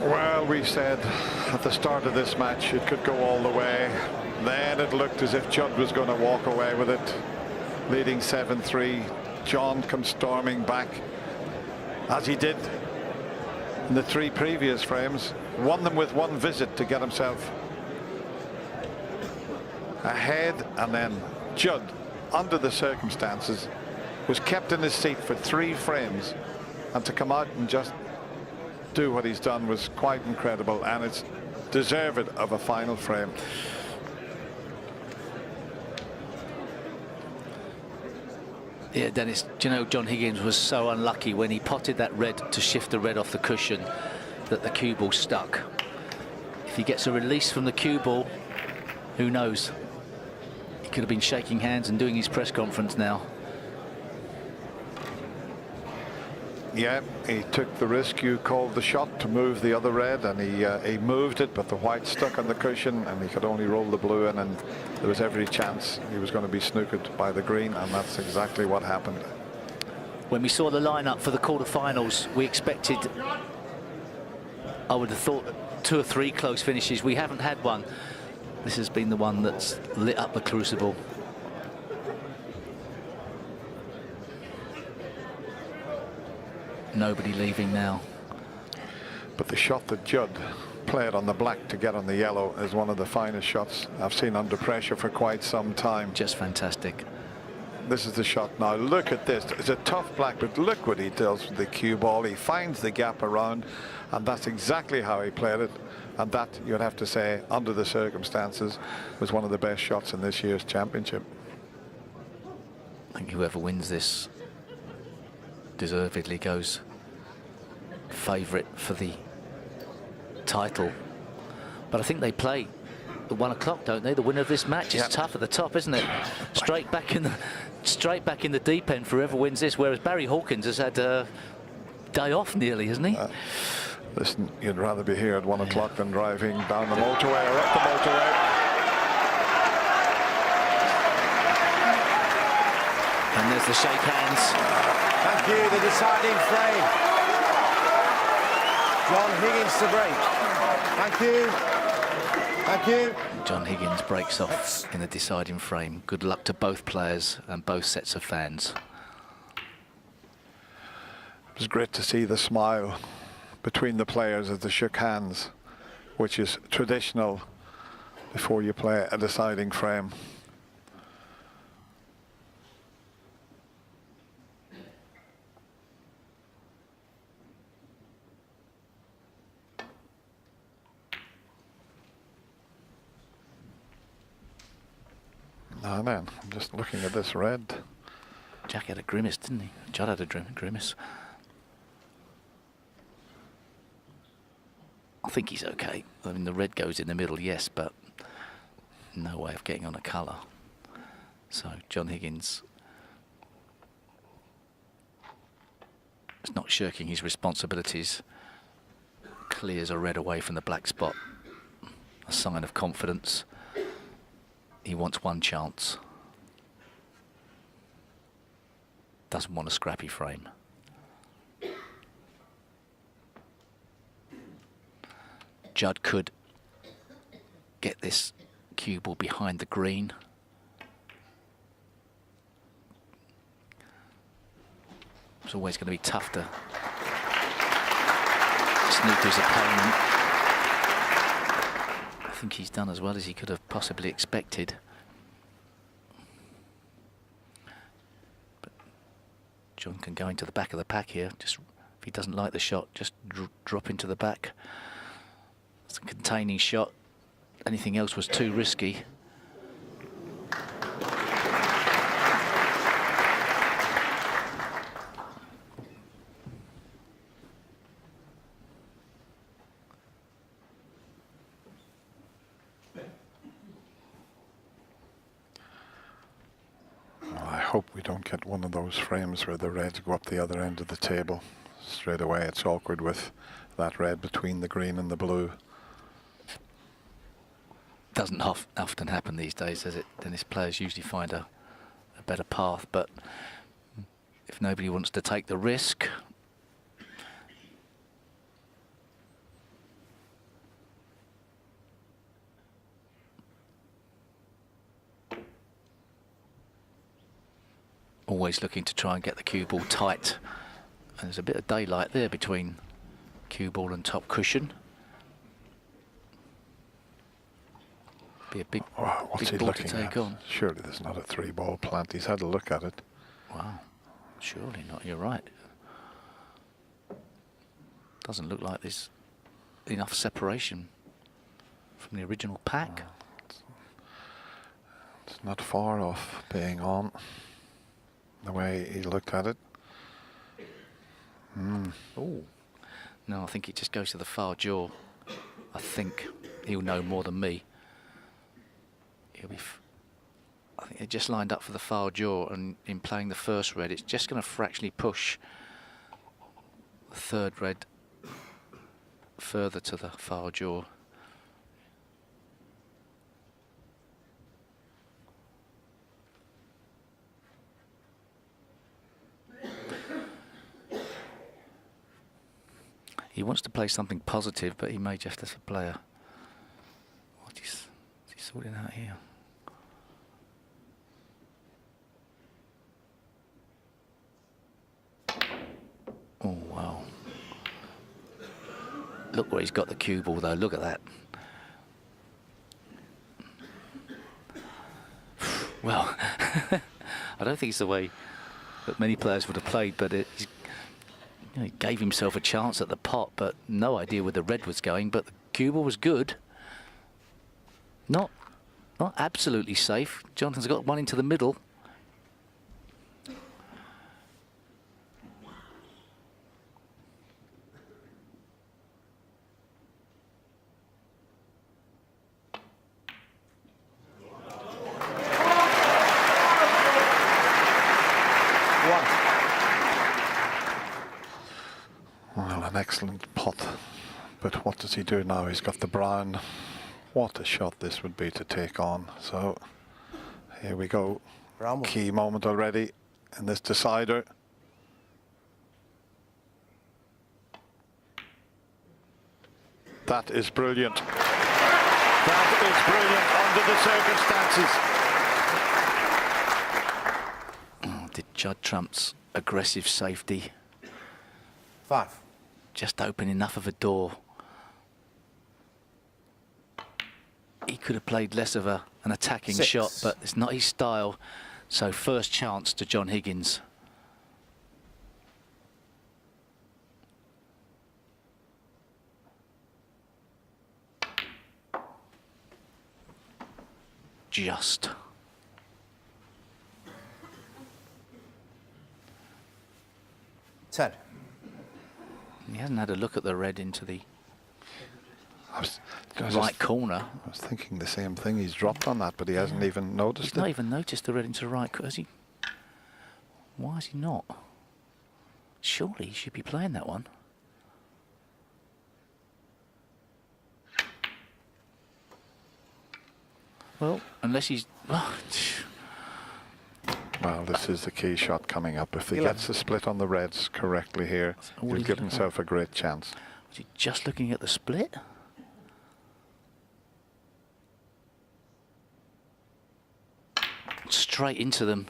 Well, we said at the start of this match it could go all the way. Then it looked as if Judd was going to walk away with it, leading 7-3. John comes storming back, as he did in the 3 previous frames. Won them with 1 visit to get himself ahead, and then Judd, under the circumstances, was kept in his seat for 3 frames, and to come out and just do what he's done was quite incredible, and it's deserved of a final frame. Yeah, Dennis, do you know John Higgins was so unlucky when he potted that red to shift the red off the cushion that the cue ball stuck. If he gets a release from the cue ball, who knows? He could have been shaking hands and doing his press conference now. Yeah, he took the risk. You called the shot to move the other red, and he moved it, but the white stuck on the cushion, and he could only roll the blue in, and there was every chance he was going to be snookered by the green, and that's exactly what happened. When we saw the lineup for the quarterfinals, we expected, I would have thought, 2 or 3 close finishes. We haven't had one. This has been the one that's lit up the crucible. Nobody leaving now. But the shot that Judd played on the black to get on the yellow is one of the finest shots I've seen under pressure for quite some time. Just fantastic. This is the shot now. Look at this. It's a tough black, but look what he does with the cue ball. He finds the gap around, and that's exactly how he played it. And that, you'd have to say, under the circumstances, was one of the best shots in this year's championship. I think whoever wins this deservedly goes favourite for the title. But I think they play at 1 o'clock, don't they? The winner of this match is tough at the top, isn't it? Straight back in the deep end for whoever wins this. Whereas Barry Hawkins has had a day off nearly, hasn't he? Listen, you'd rather be here at 1 o'clock than driving down the motorway or up the motorway. And there's the shake hands. Thank you, the deciding frame. John Higgins to break. Thank you. Thank you. John Higgins breaks off in the deciding frame. Good luck to both players and both sets of fans. It was great to see the smile between the players as they shook hands, which is traditional before you play a deciding frame. Oh man, I'm just looking at this red. Jack had a grimace, didn't he? Judd had a grimace. I think he's okay. I mean, the red goes in the middle, yes, but no way of getting on a colour. So John Higgins is not shirking his responsibilities. Clears a red away from the black spot. A sign of confidence. He wants 1 chance. Doesn't want a scrappy frame. Judd could get this cue ball behind the green. It's always going to be tough to snoop his opponent. I think he's done as well as he could have possibly expected. But John can go into the back of the pack here. Just if he doesn't like the shot, just drop into the back. It's a containing shot. Anything else was too risky. I hope we don't get one of those frames where the reds go up the other end of the table. Straight away it's awkward with that red between the green and the blue. Doesn't often happen these days, does it? Dennis, players usually find a better path, but if nobody wants to take the risk, always looking to try and get the cue ball tight. And there's a bit of daylight there between cue ball and top cushion. Be a big, What's big he ball to looking take at? on. Surely there's not a 3-ball plant. He's had a look at it. Wow, surely not. You're right. Doesn't look like there's enough separation from the original pack. It's not far off being on the way he looked at it. Oh, no, I think it just goes to the far jaw. I think he'll know more than me. He'll be. I think it just lined up for the far jaw, and in playing the first red, it's just going to fractionally push the third red further to the far jaw. He wants to play something positive, but he may just as a player. What's he sorting out here? Oh, wow. Look where he's got the cue ball, though. Look at that. Well, I don't think it's the way that many players would have played, but he's, you know, he gave himself a chance at the pot, but no idea where the red was going. But the cue ball was good. Not absolutely safe. Jonathan's got one into the middle. Well, an excellent pot. But what does he do now? He's got the brown. What a shot this would be to take on. So here we go. Bramble. Key moment already in this decider. That is brilliant. That is brilliant under the circumstances. Oh, did Judd Trump's aggressive safety 5. just open enough of a door? He could have played less of an attacking 6. shot, but it's not his style. So first chance to John Higgins. Just. Ten. He hasn't had a look at the red into the I was right corner. I was thinking the same thing. He's dropped on that, but he hasn't even noticed He's not it. even noticed the red into the right corner. Has he? Why is he not? Surely he should be playing that one. Well, unless he's... Well, this is the key shot coming up. If he 11. gets the split on the reds correctly here, all he'll he's give looking himself a great chance. Was he just looking at the split? Straight into them.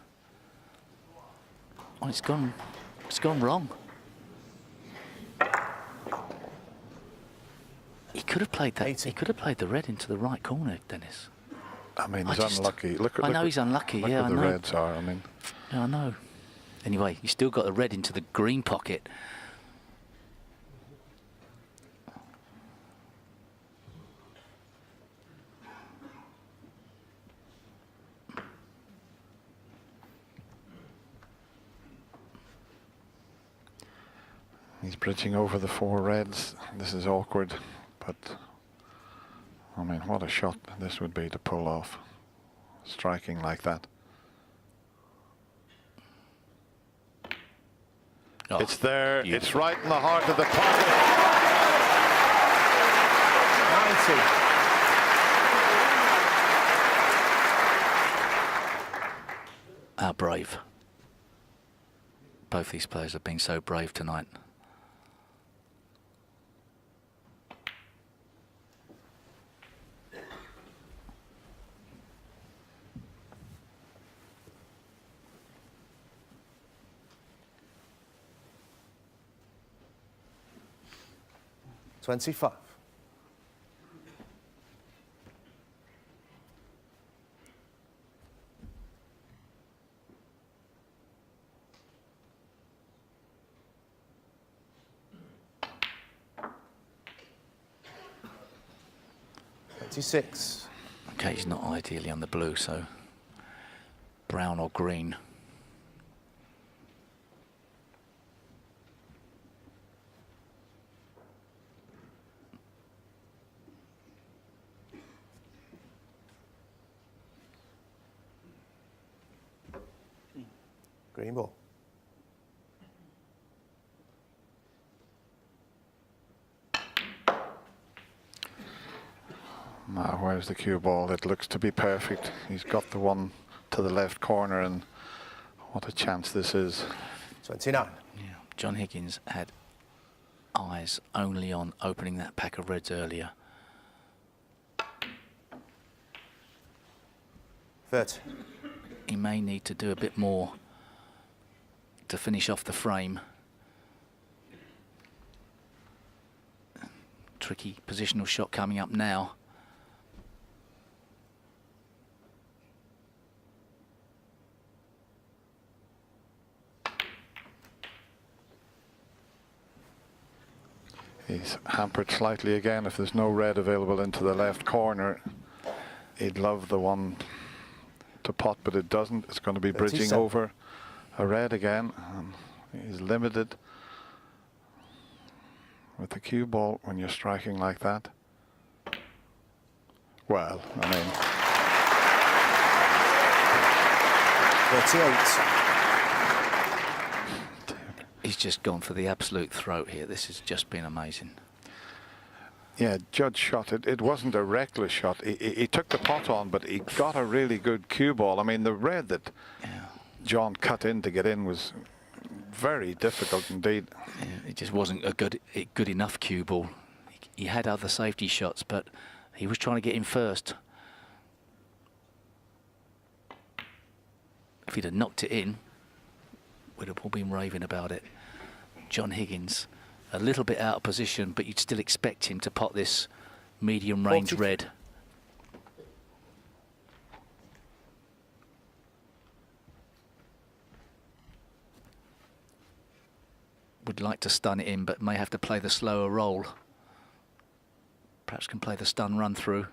Oh, it's gone wrong. He could have played that. 80. He could have played the red into the right corner, Dennis. I mean, I he's just- unlucky. I know he's unlucky. Look Yeah, what I the know. reds are. I mean, Yeah, I know. Anyway, you still got the red into the green pocket. he's bridging over the 4 reds. This is awkward, but I mean, what a shot this would be to pull off, striking like that. Oh, It's there. beautiful. It's right in the heart of the pocket. 90. How brave. Both these players have been so brave tonight. 25. Six. Okay, he's not ideally on the blue, so brown or green. Green ball. Now, where's the cue ball? It looks to be perfect. He's got the one to the left corner, and what a chance this is. 29. Yeah, John Higgins had eyes only on opening that pack of reds earlier. 30. He may need to do a bit more to finish off the frame. Tricky positional shot coming up now. He's hampered slightly again. If there's no red available into the left corner, he'd love the one to pot, but it doesn't. It's going to be bridging 37. over a red again. He's limited with the cue ball when you're striking like that. Well, I mean, 38. He's just gone for the absolute throat here. This has just been amazing. yeah, Judd shot it. It wasn't a reckless shot. He took the pot on, but he got a really good cue ball. I mean, the red that John cut in to get in was very difficult indeed. Yeah, it just wasn't a good enough cue ball. He had other safety shots, but he was trying to get in first. If he'd have knocked it in, we'd have all been raving about it. John Higgins, a little bit out of position, but you'd still expect him to pot this medium range 40. red. Would like to stun it in, but may have to play the slower roll. Perhaps can play the stun run through.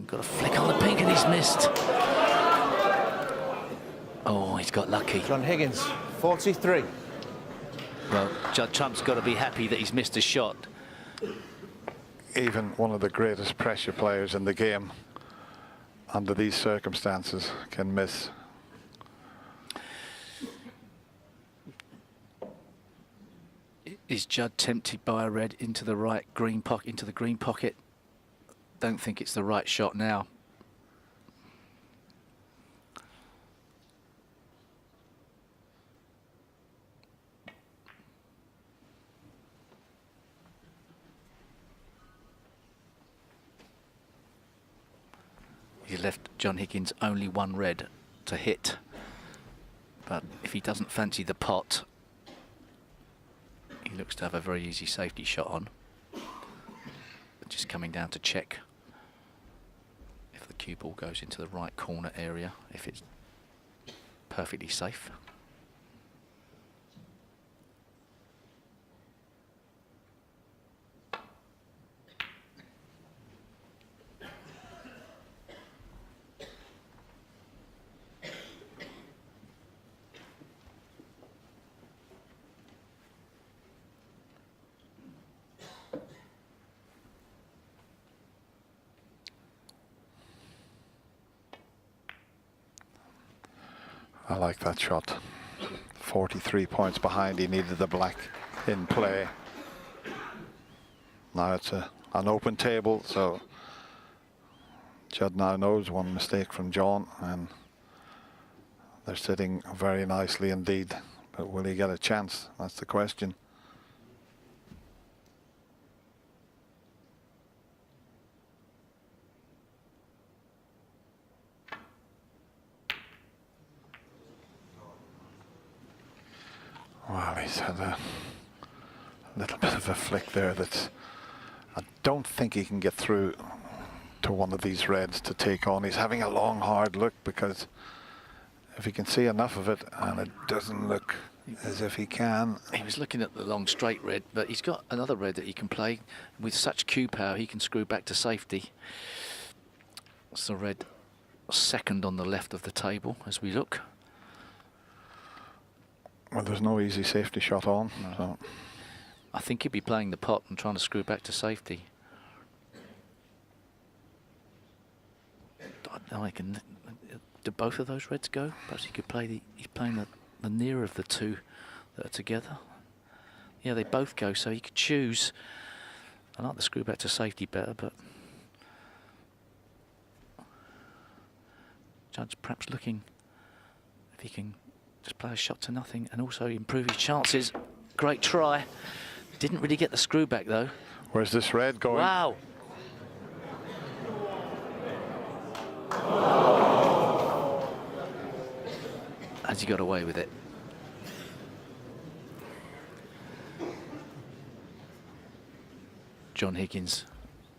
Got a flick on the pink and he's missed. Oh, he's got lucky. John Higgins, 43. Well, Judd Trump's got to be happy that he's missed a shot. Even one of the greatest pressure players in the game, under these circumstances, can miss. Is Judd tempted by a red into the right green pocket, into the green pocket? Don't think it's the right shot now. He left John Higgins only one red to hit. But if he doesn't fancy the pot, he looks to have a very easy safety shot on. Just coming down to check if the cue ball goes into the right corner area, if it's perfectly safe. I like that shot. 43 points behind. He needed the black in play. Now it's an open table, so Judd now knows one mistake from John, and they're sitting very nicely indeed. But will he get a chance? That's the question. Well, he's had a little bit of a flick there that I don't think he can get through to one of these reds to take on. He's having a long, hard look, because if he can see enough of it, and it doesn't look as if he can. He was looking at the long straight red, but he's got another red that he can play. With such cue power, he can screw back to safety. It's the red second on the left of the table as we look. Well, there's no easy safety shot on. No. So. I think he'd be playing the pot and trying to screw back to safety. I can. Do both of those reds go? Perhaps he could play he's playing the nearer of the two that are together. Yeah, they both go, so he could choose. I like the screw back to safety better, but Judd's perhaps looking if he can just play a shot to nothing and also improve his chances. Great try. Didn't really get the screw back though. Where's this red going? Wow. Has he got away with it? John Higgins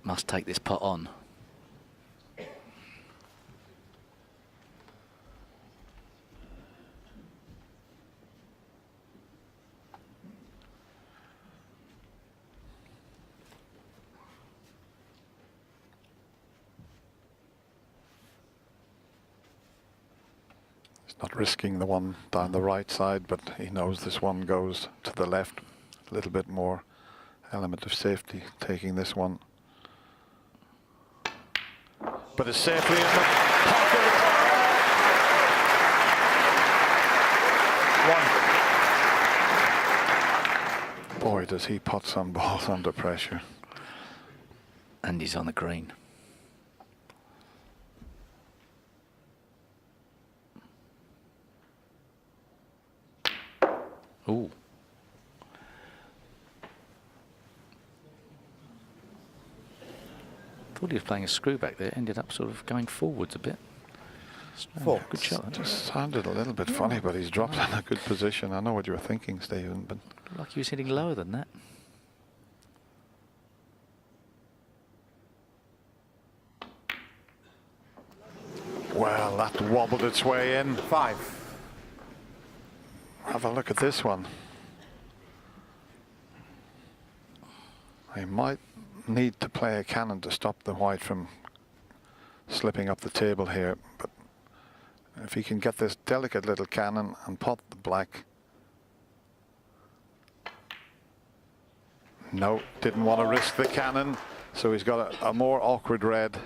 must take this pot on. Not risking the one down the right side, but he knows this one goes to the left. A little bit more element of safety taking this one. But it's safely in the pocket. One. Boy, does he pot some balls under pressure. And he's on the green. Ooh. Thought he was playing a screw back there, ended up sort of going forwards a bit. Four. Good shot. Just sounded a little bit funny, but he's dropped in a good position. I know what you were thinking, Stephen, but Like he was hitting lower than that. well, that wobbled its way in. 5. Have a look at this one. He might need to play a cannon to stop the white from slipping up the table here, but if he can get this delicate little cannon and pot the black. No, didn't want to risk the cannon, so he's got a more awkward red.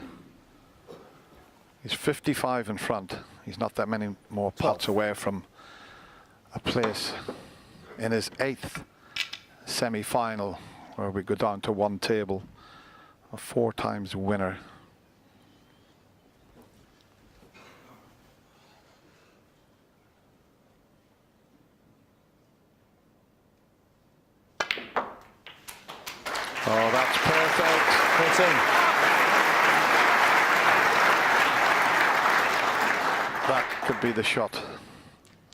He's 55 in front. He's not that many more pots away from a place in his 8th semi-final, where we go down to one table, a 4 times winner. Oh, that's perfect. 13. That could be the shot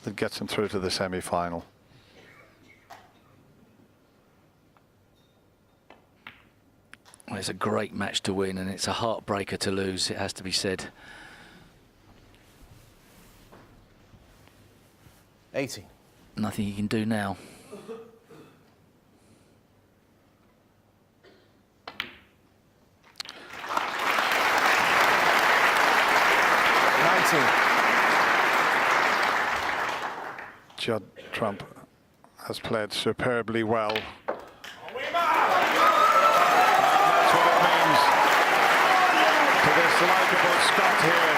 that gets him through to the semi-final. Well, it's a great match to win, and it's a heartbreaker to lose, it has to be said. 80. Nothing he can do now. Judd Trump has played superbly well. That's what it means to this likeable Scot here.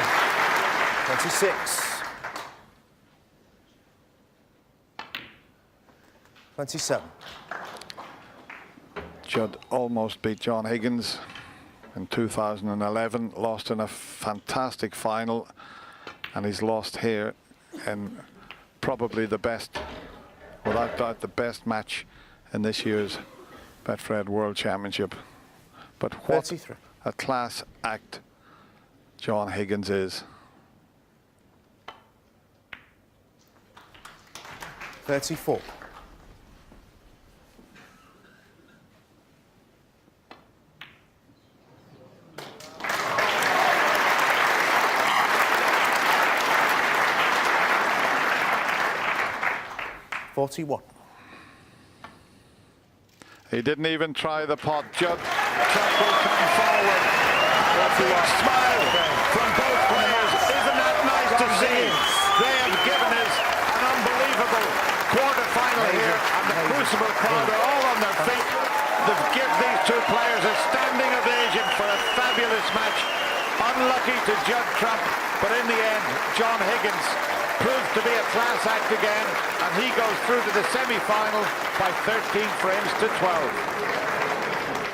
26. 27. Judd almost beat John Higgins in 2011, lost in a fantastic final, and he's lost here in probably the best, without doubt, the best match in this year's Betfred World Championship. But what 33. a class act John Higgins is. 34. 41. He didn't even try the pot. Judd will come forward. A big smile from both players. Isn't that nice to see? They have given us an unbelievable quarter-final here, and the Crucible crowd are all on their feet. They've given these two players a standing ovation for a fabulous match. Unlucky to Judd Trump, but in the end, John Higgins proves to be a class act again, and he goes through to the semi-final by 13 frames to 12.